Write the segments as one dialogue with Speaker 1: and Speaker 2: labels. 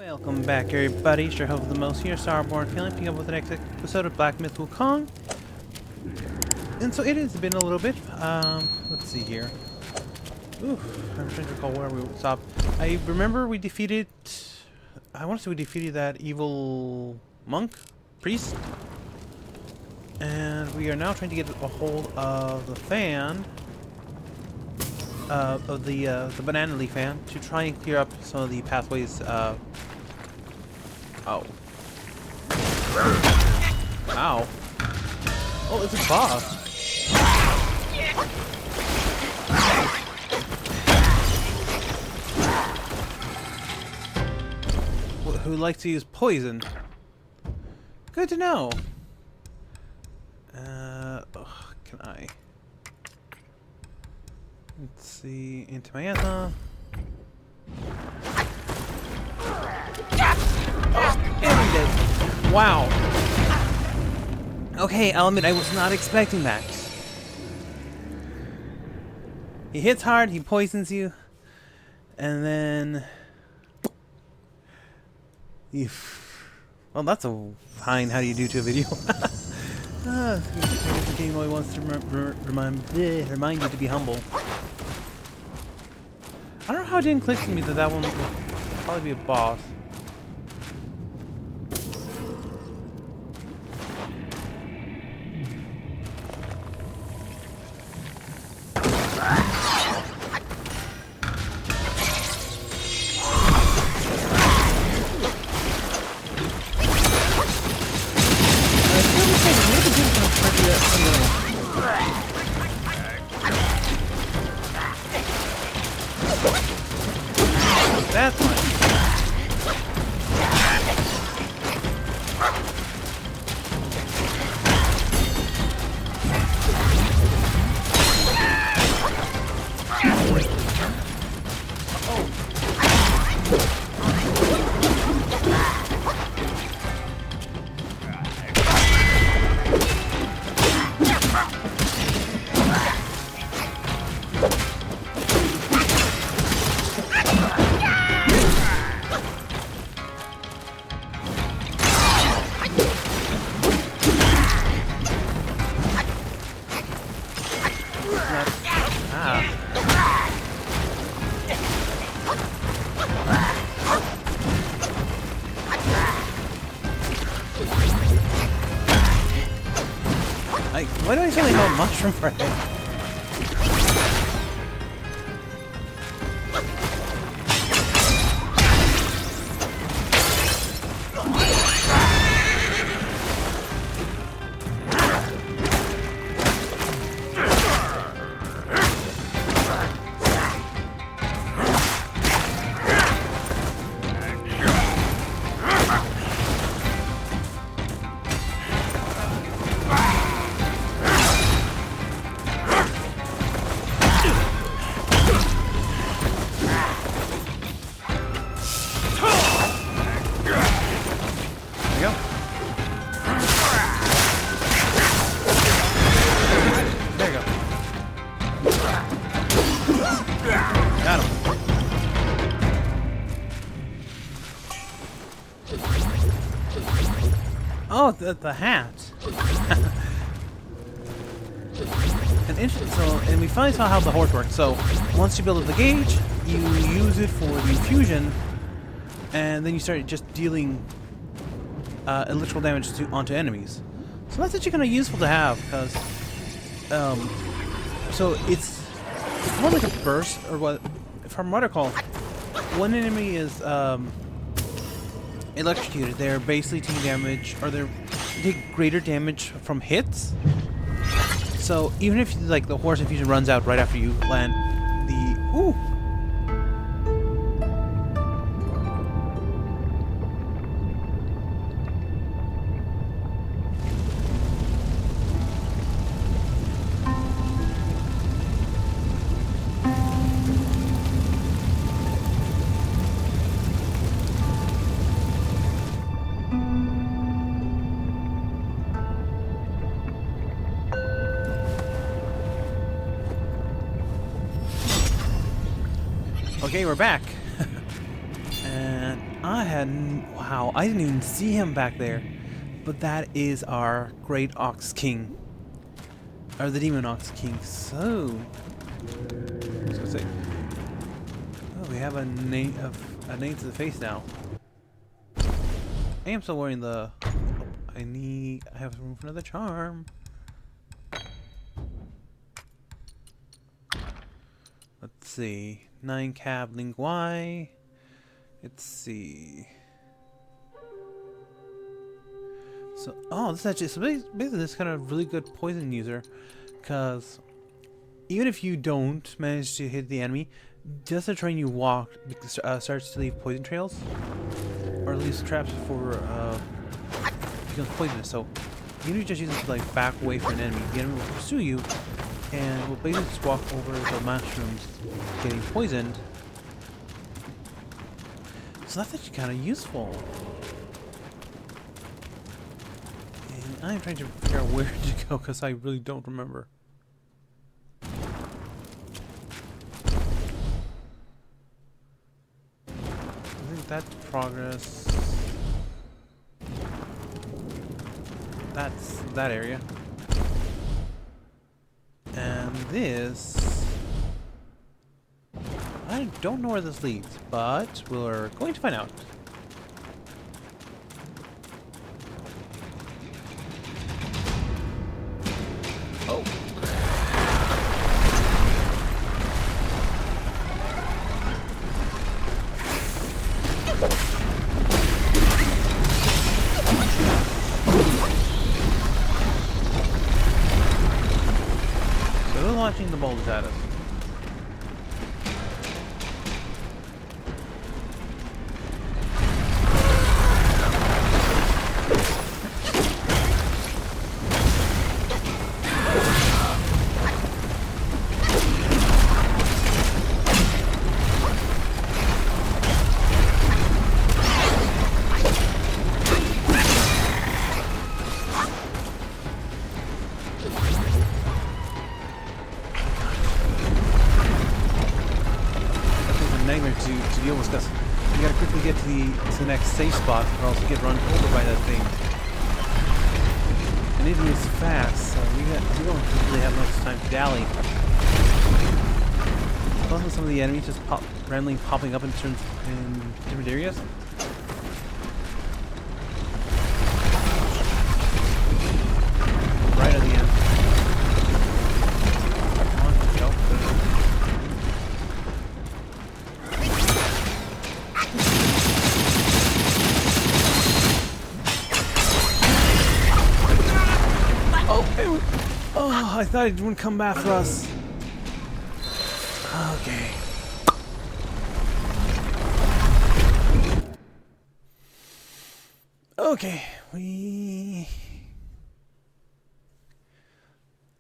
Speaker 1: Welcome back, everybody. Sure hope the most here. StarBornFeline, picking up with the next episode of BlackMyth WuKong. And so it has been a little bit. Let's see here. Ooh, I'm trying to recall where we stopped. I remember we defeated. I want to say we defeated that evil monk, priest, and we are now trying to get a hold of the fan. Of the banana leaf fan to try and clear up some of the pathways. Oh. Ow. Oh, it's a boss. Who likes to use poison? Good to know. Can I? Let's see, into my anthem. Oh, and he did. Wow. Okay, I'll admit I was not expecting that. He hits hard, he poisons you, and then well, that's a fine how do you do to a video. The game only wants to remind you to be humble. I don't know how it didn't click to me that one would probably be a boss. That's fine. Why do I feel like a mushroom for it? Oh, the hat. And we finally saw how the horse works. So once you build up the gauge, you use it for the infusion, and then you start just dealing electrical damage onto enemies. So that's actually kind of useful to have, because so it's more like a burst, or what, from what I recall, when an enemy is electrocuted, they're basically taking damage, or they take greater damage from hits. So even if like the horse infusion runs out right after you land the Okay, we're back. And Wow, I didn't even see him back there. But that is our Great Ox King. Or the Demon Ox King. So, I was gonna say, oh, we have a name to the face now. I am still wearing the. Oh, I have room for another charm. Let's see. 9 cab link Y. Let's see. So, oh, this is actually, so basically this kind of really good poison user, because even if you don't manage to hit the enemy, just the train you walk starts to leave poison trails, or leaves traps for becomes poisonous. So even if you just use it to like back away from an enemy, the enemy will pursue you and will basically just walk over the mushrooms, getting poisoned. So that's actually kind of useful. I'm trying to figure out where to go because I really don't remember. I think that's progress. That's that area. And this... I don't know where this leads, but we're going to find out. Oh. So they're launching the boulders at us. Nightmare to deal with because you gotta quickly get to the next safe spot or else you get run over by that thing. And it moves fast, so we don't really have much time to dally. Also, some of the enemies just randomly popping up in different areas. Right at the end. Come on, go. Oh, I thought it wouldn't come back for us. Okay. Okay,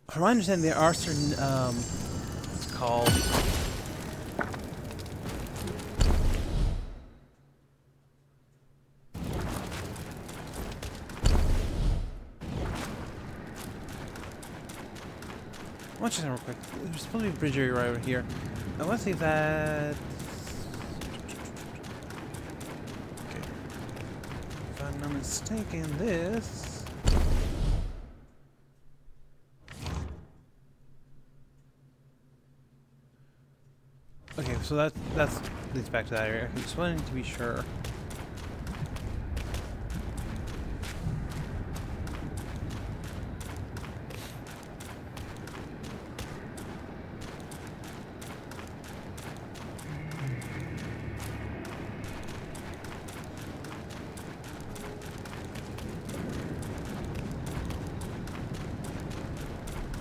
Speaker 1: from my understanding, there are certain, it's called... Watch this real quick. There's supposed to be a bridge area right over here. I want to see if that... Okay. If I'm not mistaken, this... Okay, so that's leads back to that area. I just wanted to be sure.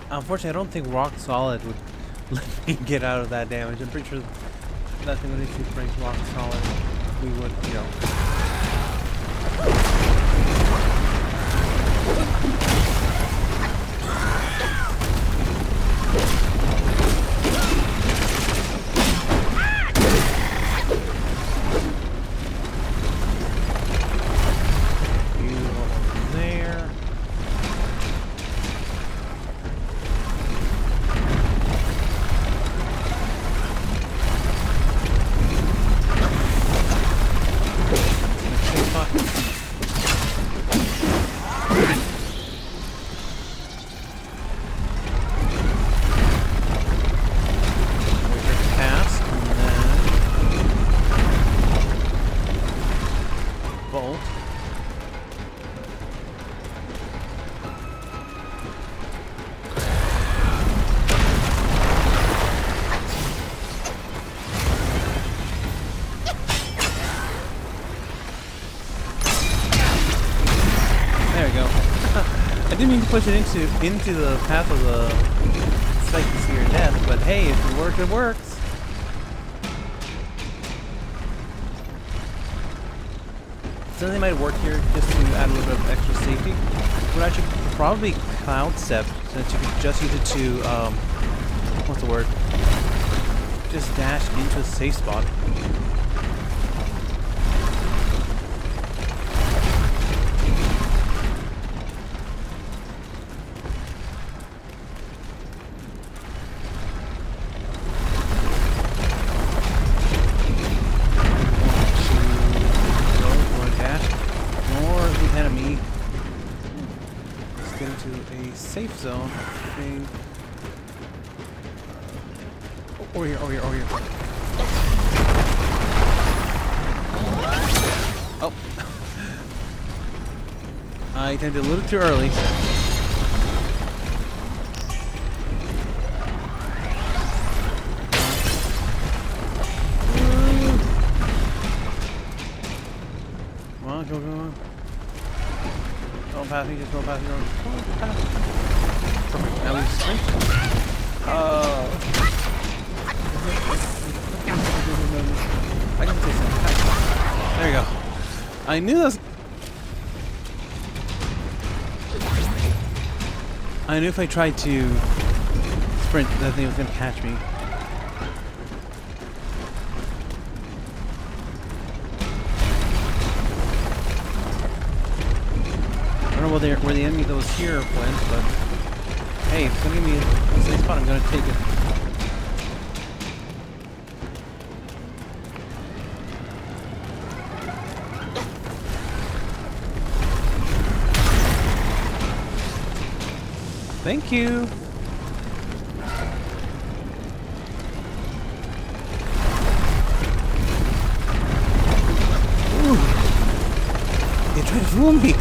Speaker 1: Unfortunately, I don't think Rock Solid would let me get out of that damage. I'm pretty sure nothing would if you break Rock Solid. We would, you know. Pass, and then bolt. There we go. I didn't mean to push it into the path of the spike to see your death, but hey, if it works, it works. Something might work here just to add a little bit of extra safety. Would actually probably cloud step, since you could just use it to what's the word? Just dash into a safe spot. Enemy. Let's get into a safe zone. Okay. Oh, over here, over here, over here. Oh. I attempted a little too early. Come on, go, go, go. Don't pass me, just go past me. Don't pass. Perfect. Now we sprint. I can say something. There you go. I knew that was... I knew if I tried to sprint, that thing was going to catch me. I don't know where the enemy that was here went, but hey, if it's going to give me a safe spot, I'm going to take it. Thank you. Ooh. They tried to fool me.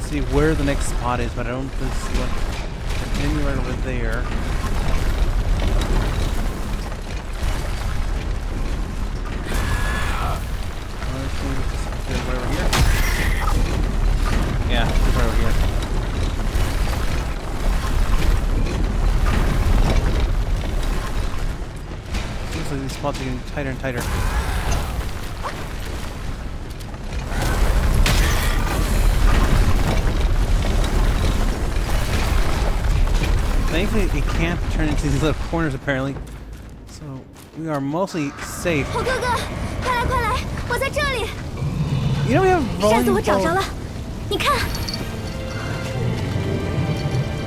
Speaker 1: See where the next spot is, but I don't see one anywhere over there. Right over here. Yeah, it's right over here. Seems like these spots are getting tighter and tighter. Thankfully, it can't turn into these little corners, apparently. So, we are mostly safe. You know we have volume.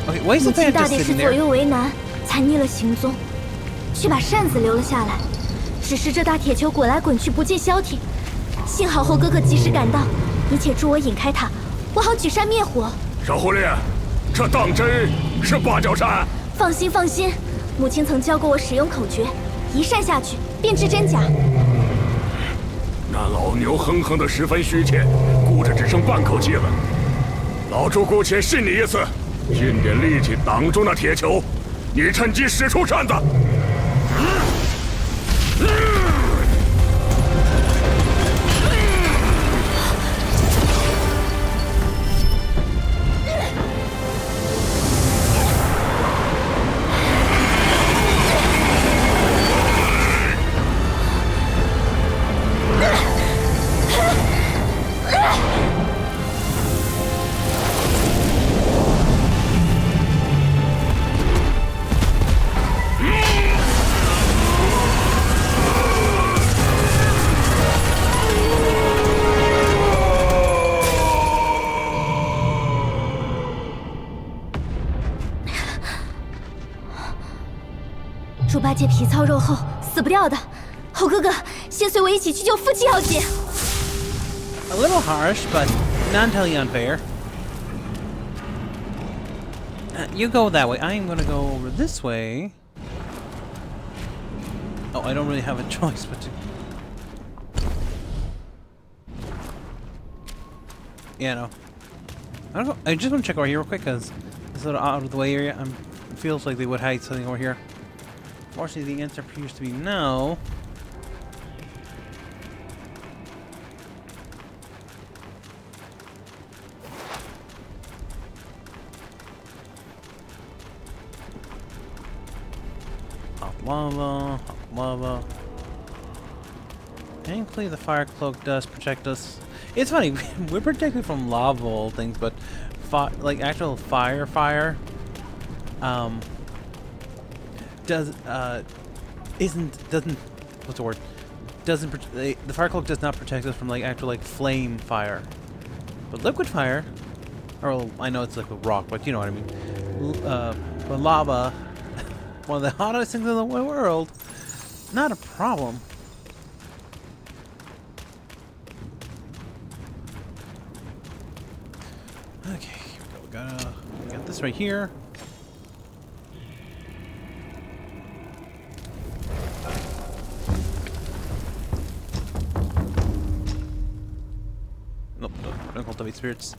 Speaker 1: Okay, why is the fan just sitting there?
Speaker 2: 放心放心，母亲曾教过我使用口诀，一扇下去便知真假。
Speaker 3: 那老牛哼哼的十分虚怯，顾着只剩半口气了。老朱姑且信你一次，尽点力气挡住那铁球，你趁机使出扇子。
Speaker 2: 且皮糙肉厚，死不掉的。猴哥哥，先随我一起去救父亲要紧。
Speaker 1: A little harsh, but not entirely unfair. You go that way. I'm gonna go over this way. Oh, I don't really have a choice but to. Yeah, no. I don't know. I just want to check over here real quick because it's a little out of the way area. It feels like they would hide something over here. Fortunately, the answer appears to be no. Hot lava. Thankfully, the fire cloak does protect us. It's funny, we're protected from lava things, but like actual fire, doesn't what's the word? The fire cloak does not protect us from like actual like flame fire, but liquid fire, or I know it's like a rock, but you know what I mean. But lava, one of the hottest things in the world, not a problem. Okay, here we go. We got this right here. Nope, don't cultivate spirits.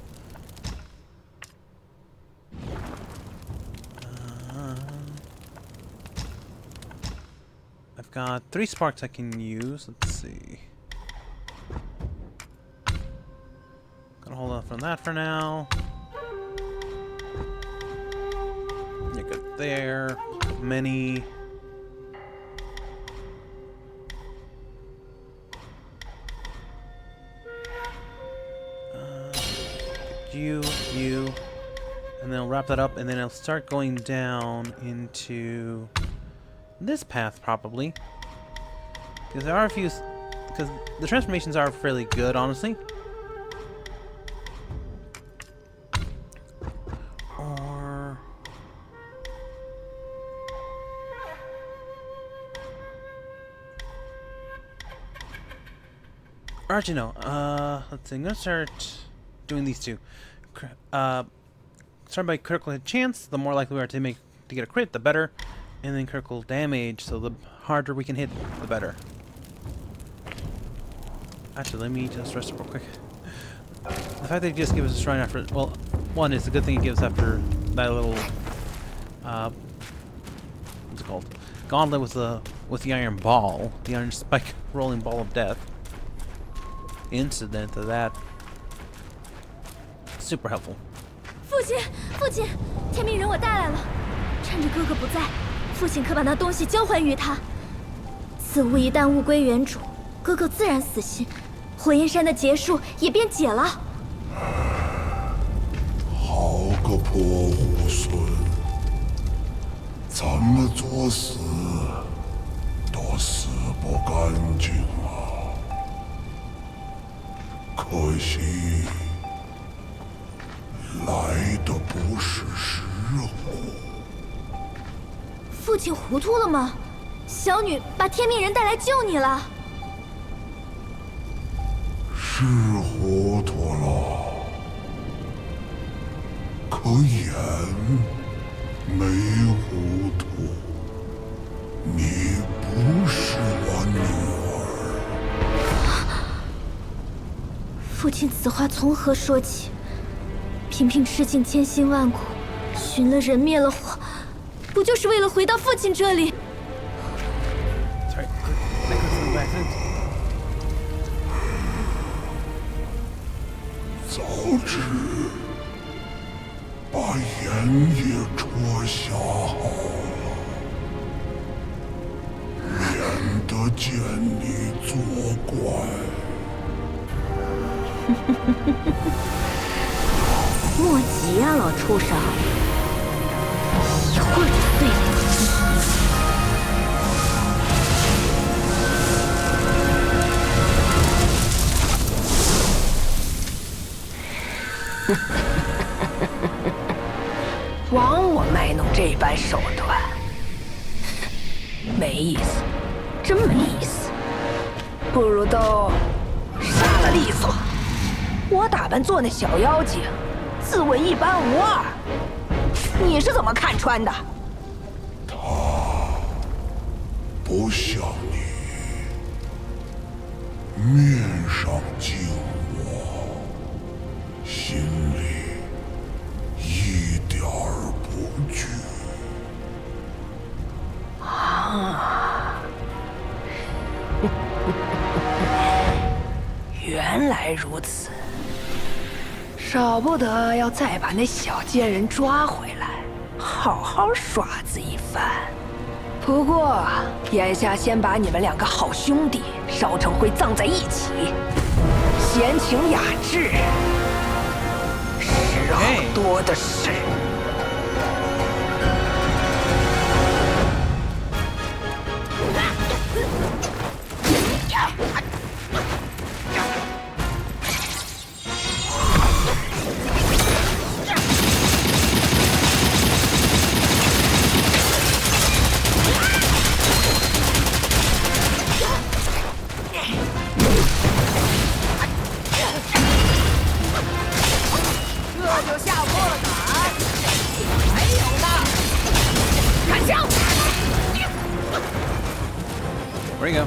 Speaker 1: I've got 3 sparks I can use. Let's see. Gonna hold off on that for now. You're good there. Many. You. And then I'll wrap that up, and then I'll start going down into this path, probably. Because there are a few... Because the transformations are fairly good, honestly. Or actually, no. Let's see. I'm gonna start doing these two. Start by critical hit chance. The more likely we are to get a crit, the better. And then critical damage. So the harder we can hit, the better. Actually, let me just rest up real quick. The fact that it just gives us a shrine after, well, one is the good thing it gives after that little, what's it called? Gauntlet with the iron ball, the iron spike rolling ball of death. Incident of that. Super helpful.
Speaker 2: 父亲，天命人我带来了。趁着哥哥不在，父亲可把那东西交还于他。此物一旦物归原主，哥哥自然死心，火焰山的结束也便解了。
Speaker 4: 好个破猢狲，怎么作死都死不干净啊！可惜。 来的不是时候。
Speaker 2: 父亲糊涂了吗？小女把天命人带来救你了。
Speaker 4: 是糊涂了，可眼没糊涂。你不是我女儿。
Speaker 2: 父亲此话从何说起？ 频频吃尽千辛万苦，寻了人灭了火，不就是为了回到父亲这里？
Speaker 1: Sorry.
Speaker 4: 早知把眼也戳瞎好了，免得见你作怪。
Speaker 2: 莫急呀，老畜生，一会儿就碎了。
Speaker 5: 枉我卖弄这般手段，没意思，真没意思。不如都杀了利索。我打扮做那小妖精，自问一般无二。你是怎么看穿的？
Speaker 4: 不像你，面上敬我，心里一点儿不惧。
Speaker 5: 啊，原来如此，少不得要再把那小贱人抓回来，好好耍子一番。不过，眼下先把你们两个好兄弟烧成灰葬在一起，闲情雅致，时候多的是。
Speaker 1: Where you go?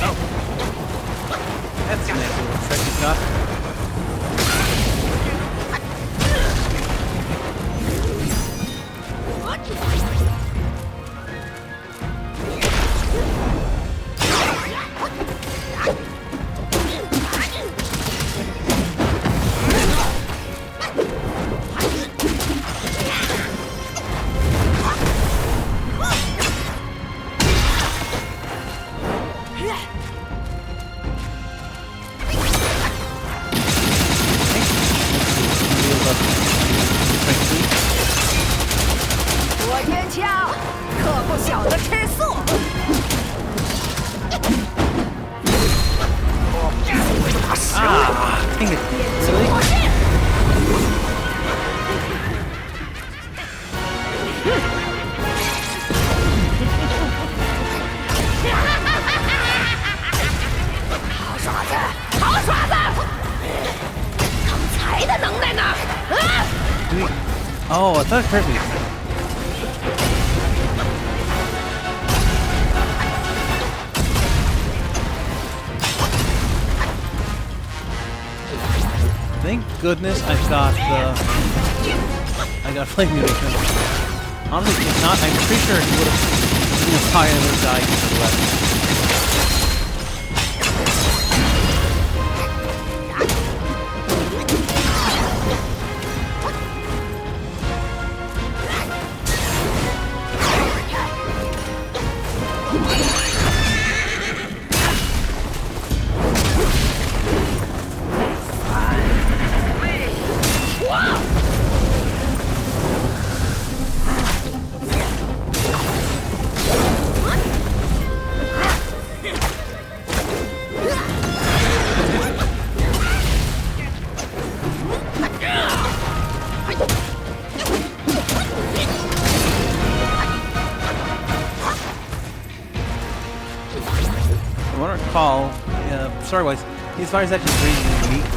Speaker 1: Oh. That's a nice little tricky shot. Dang it. Really?
Speaker 5: 好耍子，好耍子！刚才的能耐呢？啊！
Speaker 1: Oh, I thought it hurt me. Thank goodness I got flame mutation. Honestly, if not, I'm pretty sure he would have probably would have died to the left. I want to recall, story-wise, these fires actually really unique.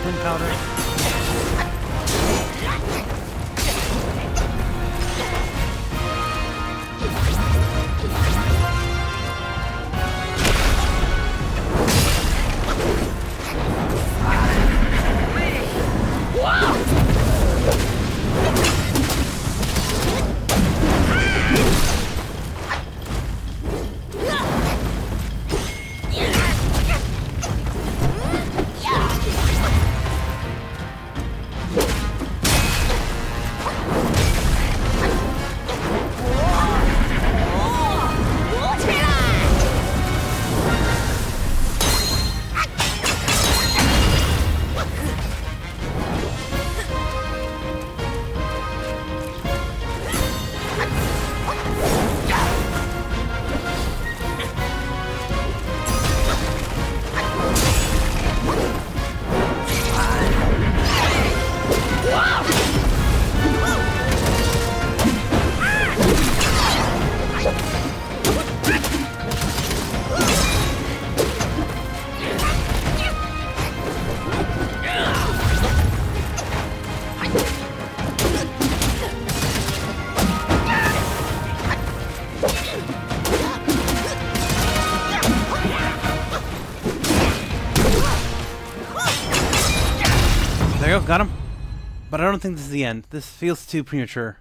Speaker 1: Wind powder. There you go, got him. But I don't think this is the end. This feels too premature.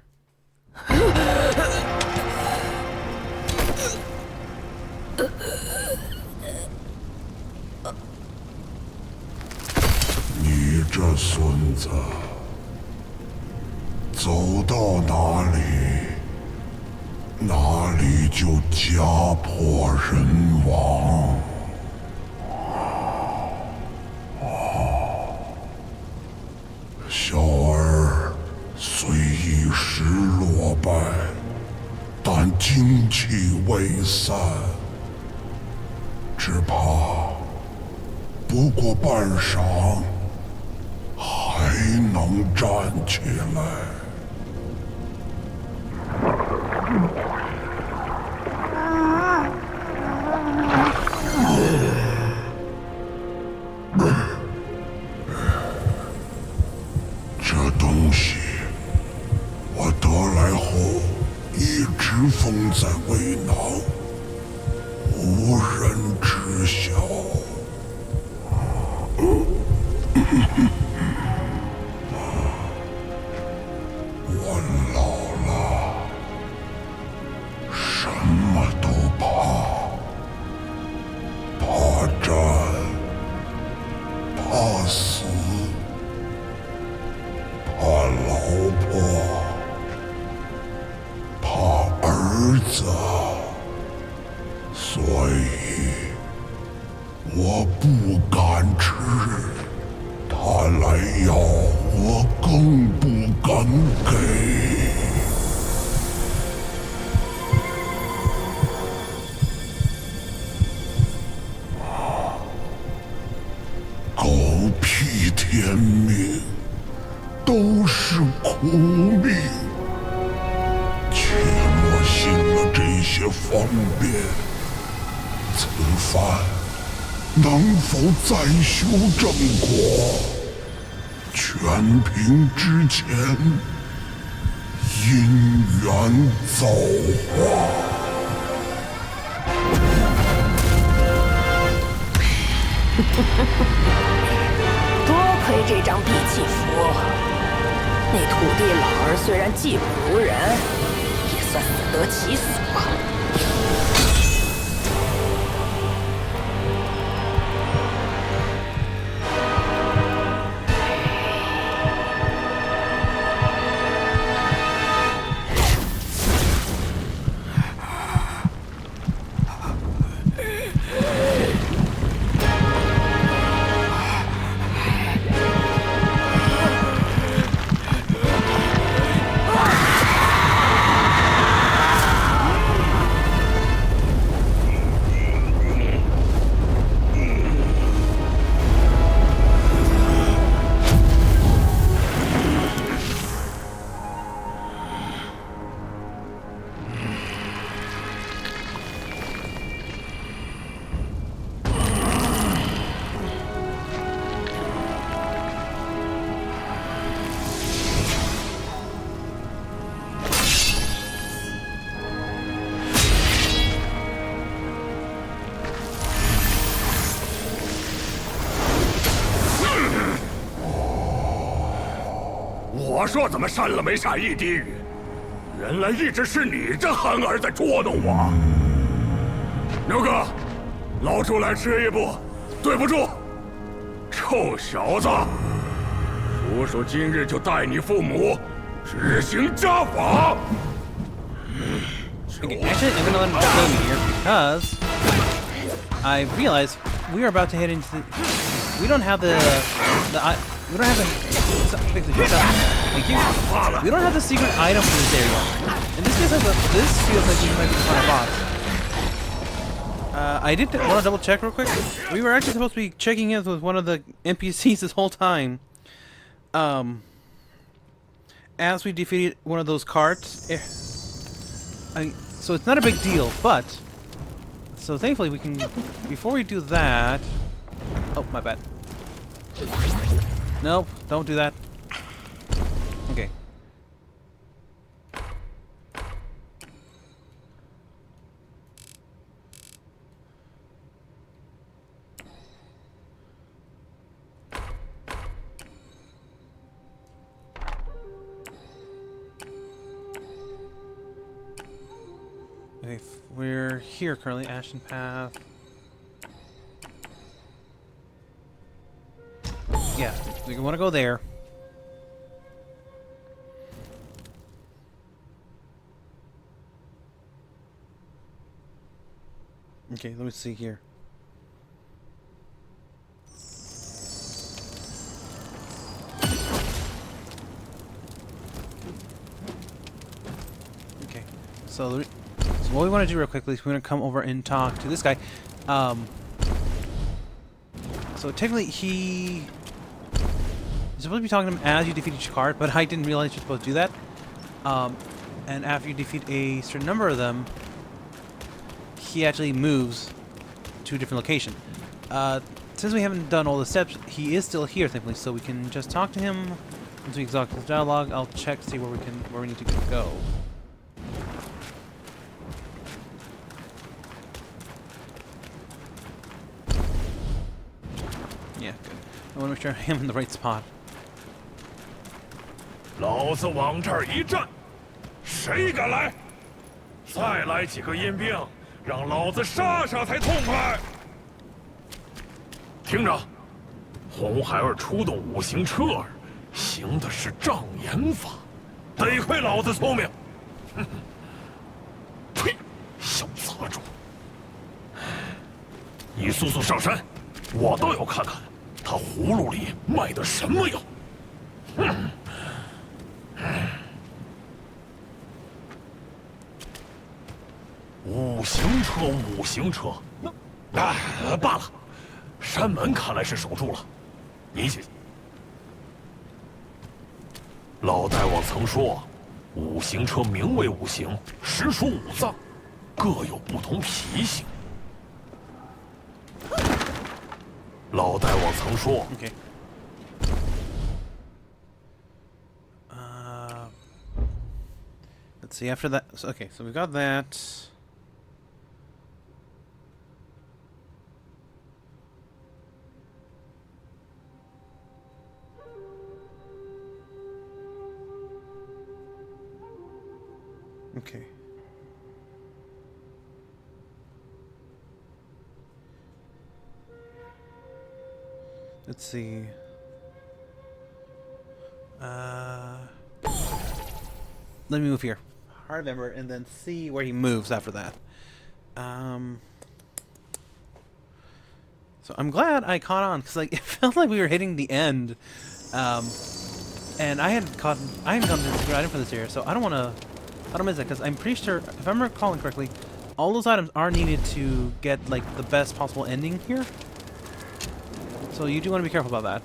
Speaker 4: 你这孙子，走到哪里，哪里就家破人亡。小儿虽一时落败，但精气未散，只怕不过半晌，还能站起来。这东西我得来后一直封在胃囊，无人知晓。我老了，什么都怕，怕战，怕死，怕老婆，怕儿子，所以我不敢吃。他来要，我更不敢给。狗屁天命，都是苦命。且莫信了这些方便，此番能否再修正果？全凭之前因缘造化。
Speaker 5: 多亏这张地契符，那土地老儿虽然技不如人，也算死得其所。
Speaker 3: 我说怎么删了没下一滴雨？原来一直是你这憨儿在捉弄我。牛哥，老猪来迟一步，对不住。臭小子，叔叔今日就带你父母执行家法。
Speaker 1: Okay, actually, I'm gonna let him kill me here because I realize we are about to head into the. We don't have the we don't have the. Fix it, thank you. We don't have the secret item for this area, and this feels like we might be the final boss. I did want to double check real quick. We were actually supposed to be checking in with one of the NPCs this whole time. As we defeated one of those carts. So it's not a big deal, but so thankfully we can. Before we do that, oh my bad. Nope, don't do that. Okay. Okay, we're here currently, Ashen Path. Yeah, we want to go there. Okay, let me see here. Okay, so what we want to do real quickly is we're going to come over and talk to this guy. So technically you're supposed to be talking to him as you defeat each card, but I didn't realize you're supposed to do that. And after you defeat a certain number of them, he actually moves to a different location. Since we haven't done all the steps, he is still here, thankfully, so we can just talk to him. Once we exhaust his dialogue, I'll check to see where we need to go. Yeah, good. I want to make sure I am in the right spot.
Speaker 3: 老子往这儿一站，谁敢来？再来几个阴兵，让老子杀杀才痛快！听着，红孩儿出动五行车儿，行的是障眼法，得亏老子聪明。哼！呸！小杂种！你速速上山，我倒要看看他葫芦里卖的什么药。哼！ 五行车，五行车，罢了，山门看来是守住了。你姐，老大王曾说，五行车名为五行，实属五脏，各有不同脾性。老大王曾说。
Speaker 1: Okay. Let's see. After that, okay. So we got that. Okay. Let's see. Let me move here. Hard member, and then see where he moves after that. So I'm glad I caught on, because like it felt like we were hitting the end. And I hadn't gotten to the item for this area, so I don't miss it, because I'm pretty sure, if I'm recalling correctly, all those items are needed to get like the best possible ending here. So you do want to be careful about that.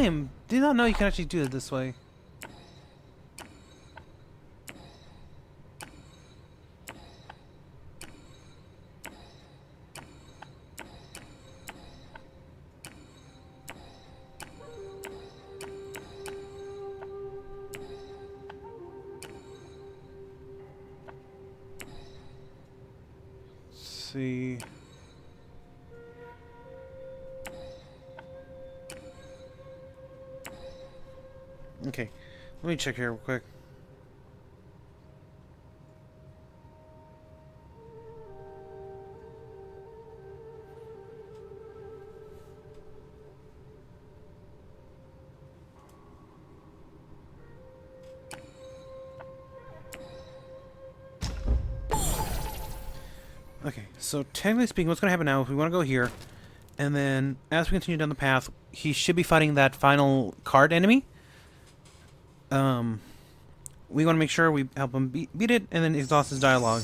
Speaker 1: And did not know you can actually do it this way. See. Okay, let me check here real quick. Okay, so technically speaking, what's going to happen now is we want to go here, and then as we continue down the path, he should be fighting that final card enemy. We want to make sure we help him beat it, and then exhaust his dialogue.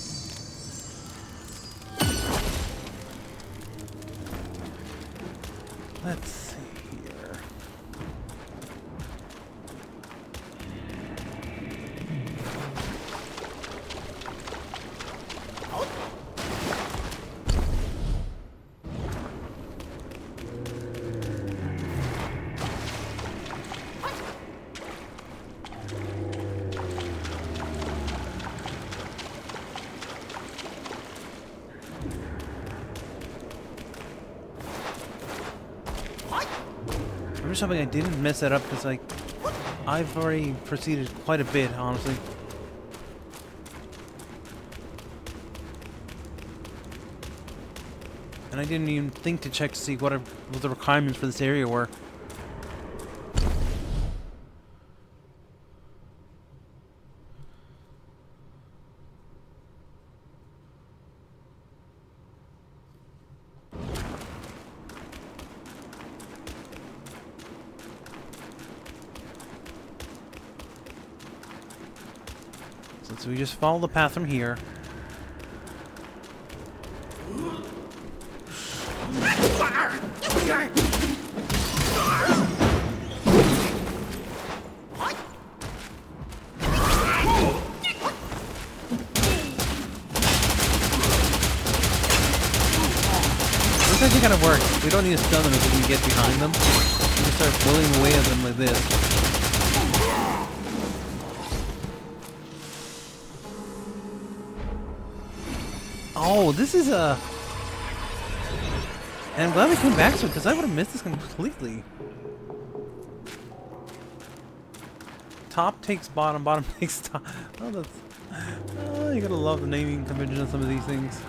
Speaker 1: Let's see here. I'm just hoping I didn't mess that up, because like I've already proceeded quite a bit, honestly. And I didn't even think to check to see what the requirements for this area were. So we just follow the path from here. This actually kind of works. We don't need to stun them if we can get behind them. We just start bullying away at them like this. Oh, this is a... And I'm glad we came back to it, because I would have missed this completely. Top takes bottom, bottom takes top. Oh, that's... Oh, you gotta love the naming convention of some of these things.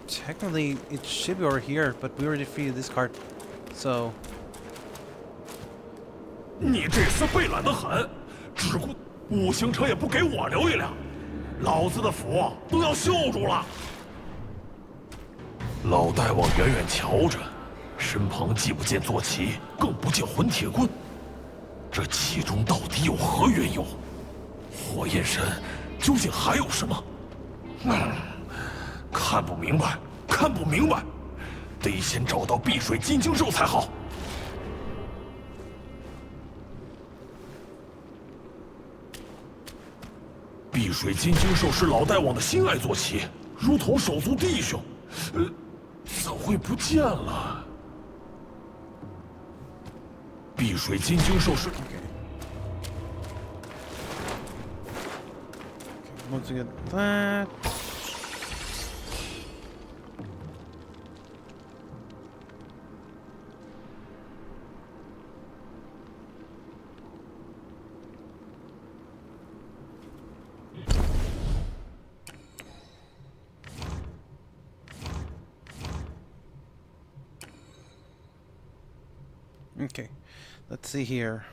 Speaker 1: Technically, it should be over here, but we already defeated this card, so...
Speaker 3: 你这厮背懒得很，只顾五行车也不给我留一辆，老子的府都要锈住了。老大王远远瞧着，身旁既不见坐骑，更不见混铁棍，这其中到底有何缘由？火焰神究竟还有什么？看不明白，看不明白，得先找到碧水金睛兽才好。 碧水金睛兽是老大王的心爱坐骑，如同手足弟兄，怎会不见了？碧水金睛兽是。
Speaker 1: Once we get that. Okay, let's see here.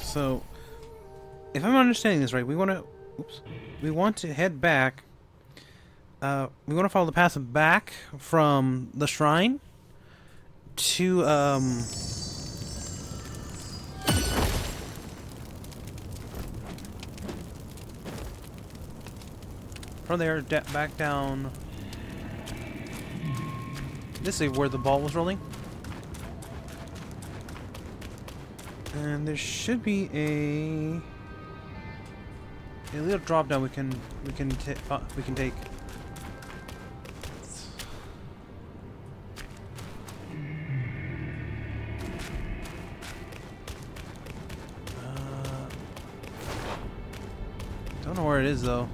Speaker 1: So, if I'm understanding this right, we want to head back. We want to follow the path back from the shrine to from there back down. This is where the ball was rolling. And there should be a little drop down we can take. Don't know where it is though.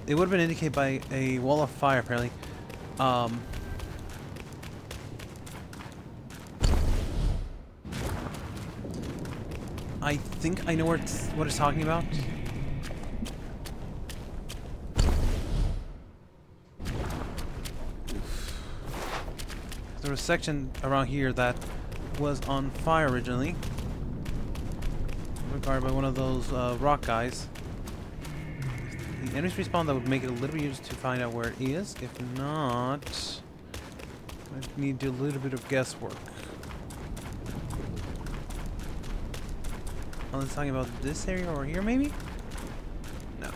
Speaker 1: It would have been indicated by a wall of fire, apparently. I think I know what it's talking about. was a section around here that was on fire originally, guarded by one of those rock guys. If the enemies respawn, that would make it a little bit easier to find out where it is. If not, I need to do a little bit of guesswork. Oh, it's talking about this area over here, maybe? No.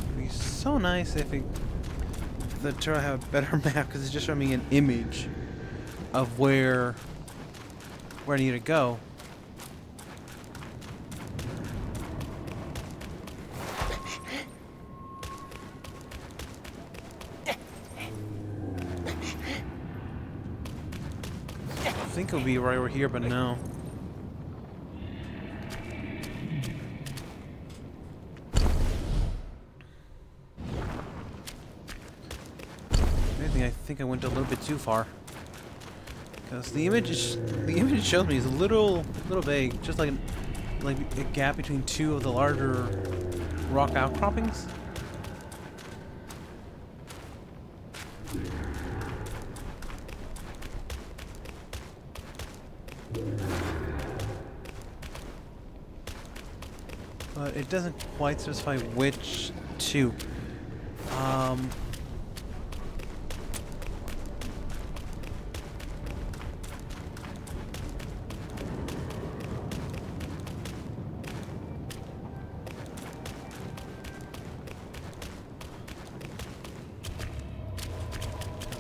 Speaker 1: It'd be so nice if it the turtle have a better map, because it's just showing me an image of where I need to go. I think it'll be right over here, but no. I think I went a little bit too far, because the image it shows me is a little vague, just like a gap between two of the larger rock outcroppings. But it doesn't quite specify which two.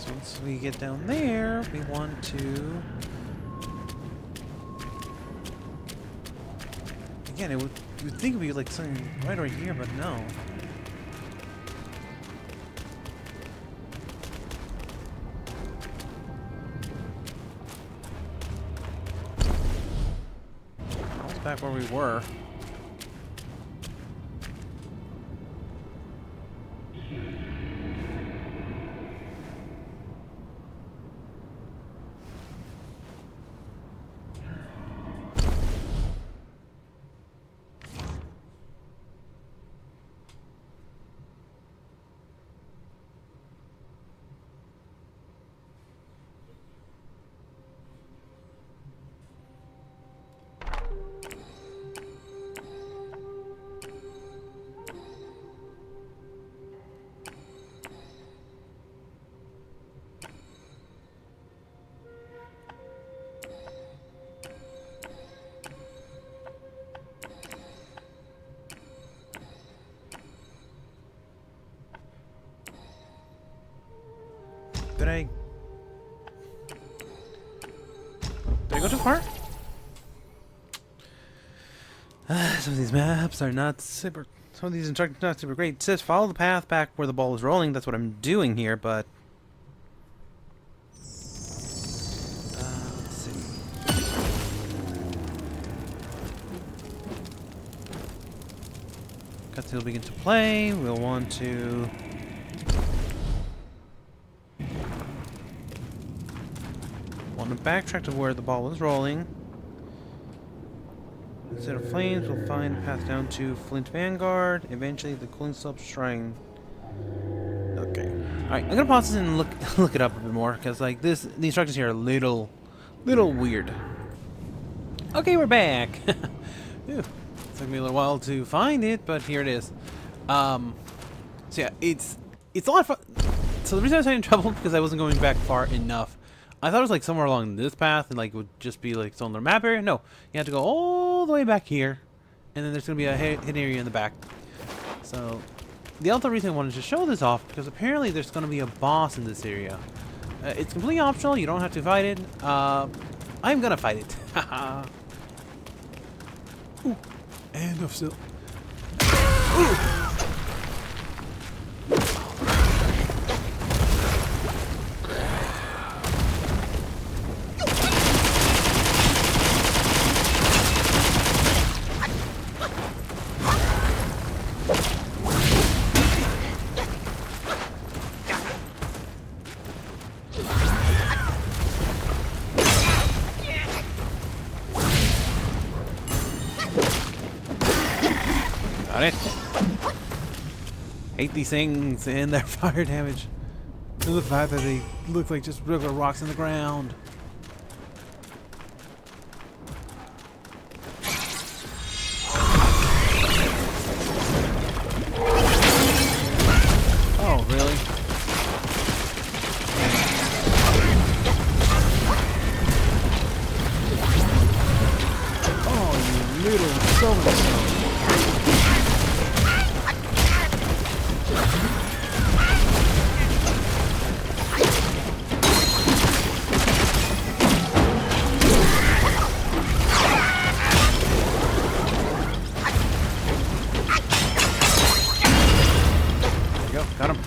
Speaker 1: Once we get down there, we want to... Again, you would think it would be like something right over here, but no. That was back where we were. Did I go too far? Some of these maps are not super... Some of these instructions are not super great. It says follow the path back where the ball was rolling. That's what I'm doing here, but... let's see. Cutscene will begin to play. We'll want to... backtrack to where the ball was rolling. Instead of flames, we'll find a path down to Flint Vanguard, eventually the Cooling Slope Shrine. Okay. Alright, I'm gonna pause this and look it up a bit more, because like the instructions here are a little weird. Okay, we're back. Ew, took me a little while to find it, but here it is. So yeah, it's a lot of fun. So the reason I was having trouble because I wasn't going back far enough. I thought it was like somewhere along this path and like it would just be like some other map area. No, you have to go all the way back here, and then there's gonna be a hidden area in the back. So the other reason I wanted to show this off because apparently there's gonna be a boss in this area. It's completely optional. You don't have to fight it. I'm gonna fight it. Haha. Ooh, and of still. Ooh. Got it. Hate these things and their fire damage. And the fact that they look like just regular rocks in the ground. Oh, really? Oh, you little so-and-so. Got him.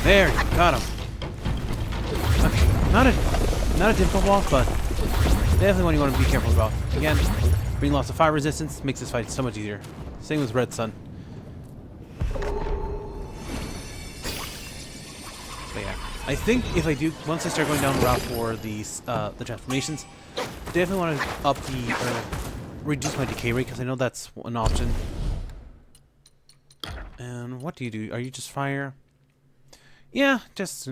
Speaker 1: There, got him. Okay, not a difficult boss, but definitely one you want to be careful about. Again, bring lots of fire resistance makes this fight so much easier. Same with Red Sun. But yeah, I think if I do, once I start going down the route for these the transformations, definitely want to up the reduce my decay rate because I know that's an option. And what do you do? Are you just fire? Yeah, just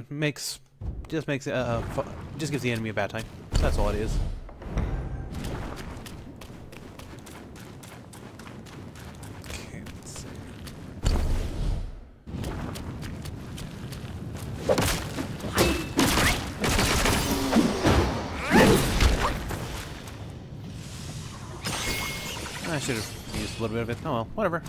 Speaker 1: gives the enemy a bad time. So that's all it is. Okay, let's see. I should have used a little bit of it. Oh well, whatever.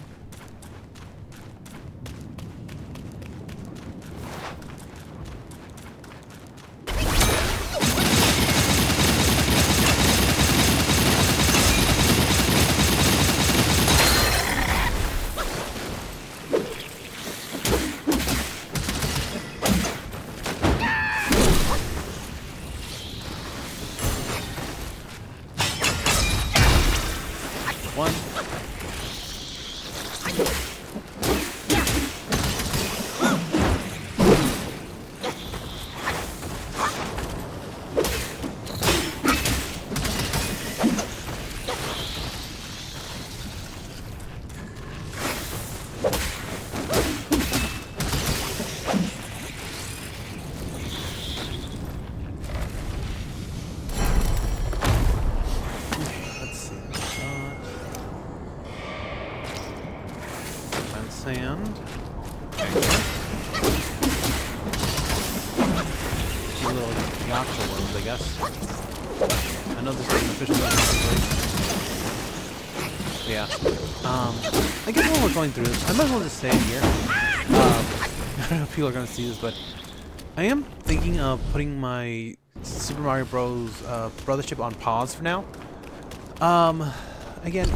Speaker 1: One. sand. Two little yaksha worms, I guess. I know this is an official name. Yeah. I guess while we're going through this, I might as well just say it here. I don't know if people are going to see this, but I am thinking of putting my Super Mario Bros. Brothership on pause for now. Again,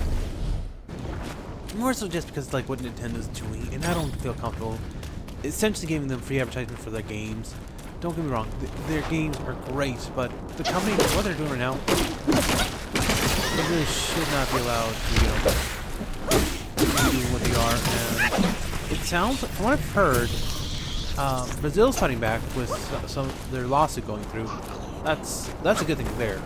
Speaker 1: more so just because like what Nintendo's doing, and I don't feel comfortable essentially giving them free advertisement for their games. Don't get me wrong, their games are great, but the company, what they're doing right now, they really should not be allowed to, you know, be doing what they are. And it sounds, from what I've heard, Brazil's fighting back with some of their lawsuit going through. That's a good thing there.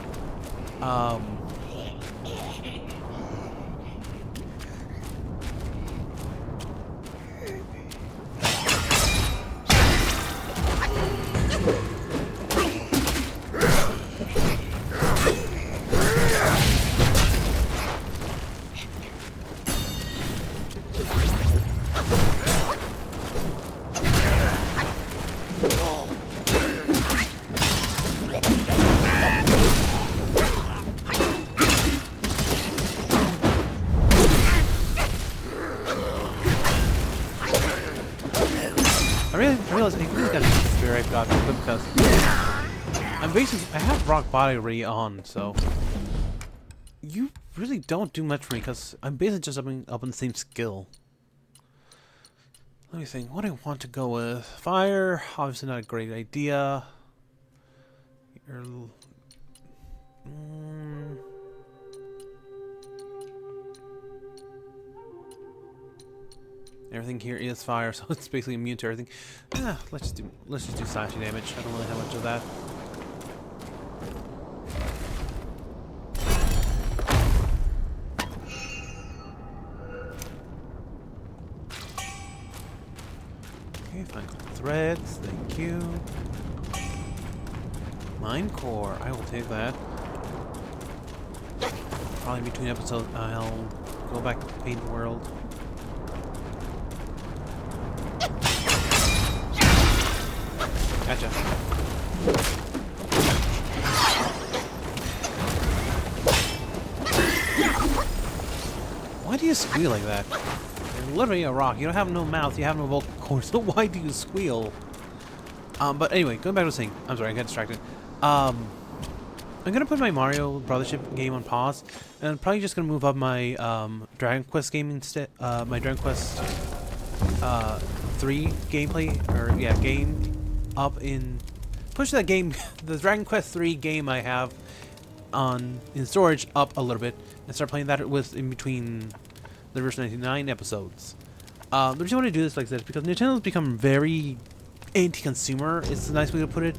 Speaker 1: I realize I really got to where I've got because I have rock body already on, so you really don't do much for me because I'm basically just up on the same skill. Let me think. What do I want to go with? Fire, obviously not a great idea. Everything here is fire, so it's basically immune to everything. Let's just do slashing damage. I don't really have much of that. Okay, fine. Threads, thank you. Mine core, I will take that. Probably between episodes, I'll go back to the Paint World. Gotcha. Why do you squeal like that? You're literally a rock. You don't have no mouth. You have no vocal cords. So why do you squeal? But anyway, going back to saying, I'm sorry, I got distracted. I'm gonna put my Mario Brothership game on pause, and I'm probably just gonna move up my Dragon Quest game instead. My Dragon Quest 3 gameplay, or yeah, game. Up in push that game, the Dragon Quest 3 game I have in storage up a little bit and start playing that with in between the version 99 episodes. The reason I want to do this like this is because Nintendo's become very anti-consumer. It's a nice way to put it.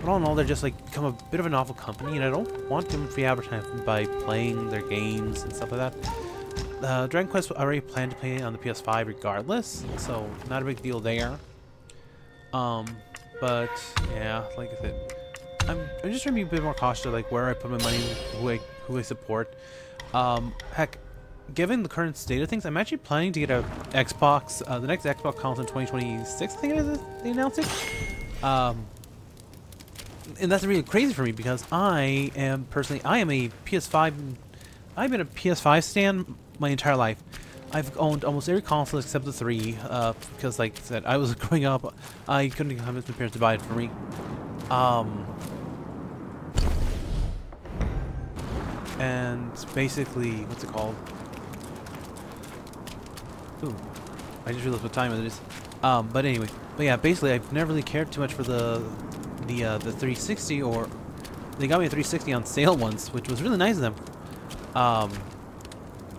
Speaker 1: But all in all, they're just like become a bit of an awful company, and I don't want them free advertising by playing their games and stuff like that. Dragon Quest I already planned to play on the PS5 regardless, so not a big deal there. But yeah, like I said, I'm just trying to be a bit more cautious of like where I put my money, who I support. Heck, given the current state of things, I'm actually planning to get a Xbox. The next Xbox comes in 2026. I think it is. They announced it. And that's really crazy for me because I am a PS5. I've been a PS5 stan my entire life. I've owned almost every console except the 3, because like I said, I was growing up, I couldn't convince my parents to buy it for me. And basically, what's it called? Ooh, I just realized what time it is. But anyway, yeah, basically, I've never really cared too much for the 360, or they got me a 360 on sale once, which was really nice of them.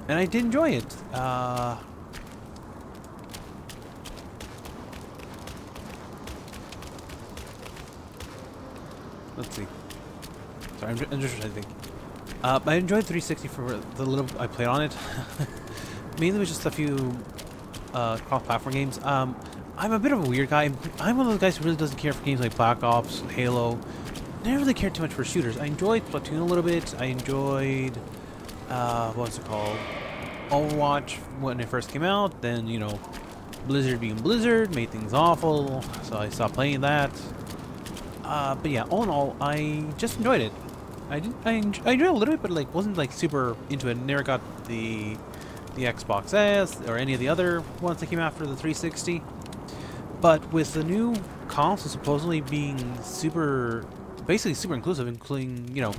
Speaker 1: And I did enjoy it. Let's see. Sorry, I'm just trying to think. I enjoyed 360 for the little I played on it. Mainly with just a few cross-platform games. I'm a bit of a weird guy. I'm one of those guys who really doesn't care for games like Black Ops, Halo. Never really cared too much for shooters. I enjoyed Splatoon a little bit. I enjoyed what's it called? Overwatch when it first came out. Then, you know, Blizzard being Blizzard made things awful, so I stopped playing that. But yeah, all in all, I just enjoyed it. I enjoyed it a little bit, but like wasn't like super into it. Never got the Xbox S or any of the other ones that came after the 360. But with the new console supposedly being basically super inclusive, including, you know,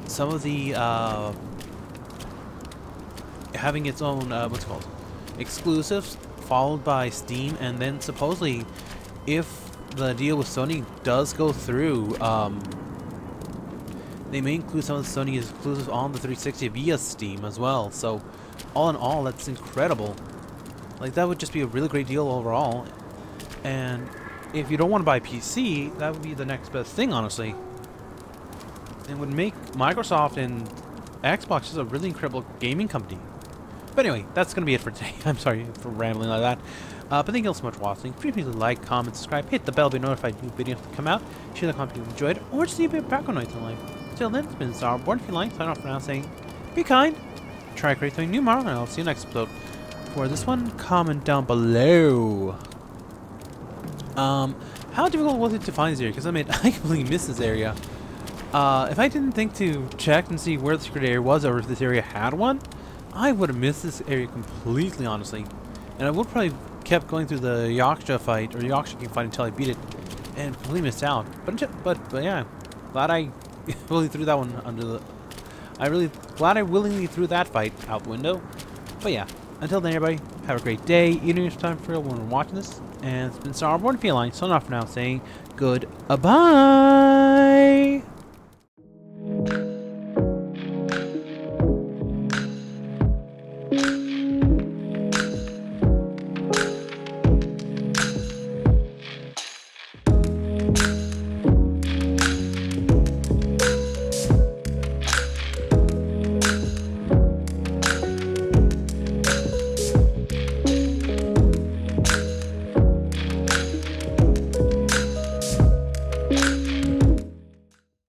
Speaker 1: some of the having its own what's it called, exclusives, followed by Steam, and then supposedly, if the deal with Sony does go through, they may include some of the Sony exclusives on the 360 via Steam as well. So, all in all, that's incredible. Like, that would just be a really great deal overall. And if you don't want to buy a PC, that would be the next best thing, honestly. It would make Microsoft and Xbox just a really incredible gaming company. But anyway, that's going to be it for today. I'm sorry for rambling like that. But thank you all so much for watching. Please like, comment, subscribe, hit the bell to be notified new videos come out. Share the comment if you enjoyed, or just leave a bit of background noise in life. Till then, it's been StarBornFeline. Sign off for now saying, be kind, try to create something new tomorrow, and I'll see you next episode. For this one, comment down below. How difficult was it to find this area? Because I mean, I completely missed this area. If I didn't think to check and see where the secret area was, or if this area had one, I would have missed this area completely, honestly. And I would probably kept going through the Yaksha fight, or Yaksha King fight, until I beat it, and completely missed out. But yeah, glad I really threw that one under the... glad I willingly threw that fight out the window. But yeah, until then, everybody, have a great day, evening, time for everyone watching this. And it's been StarBornFeline, signing off for now, saying goodbye.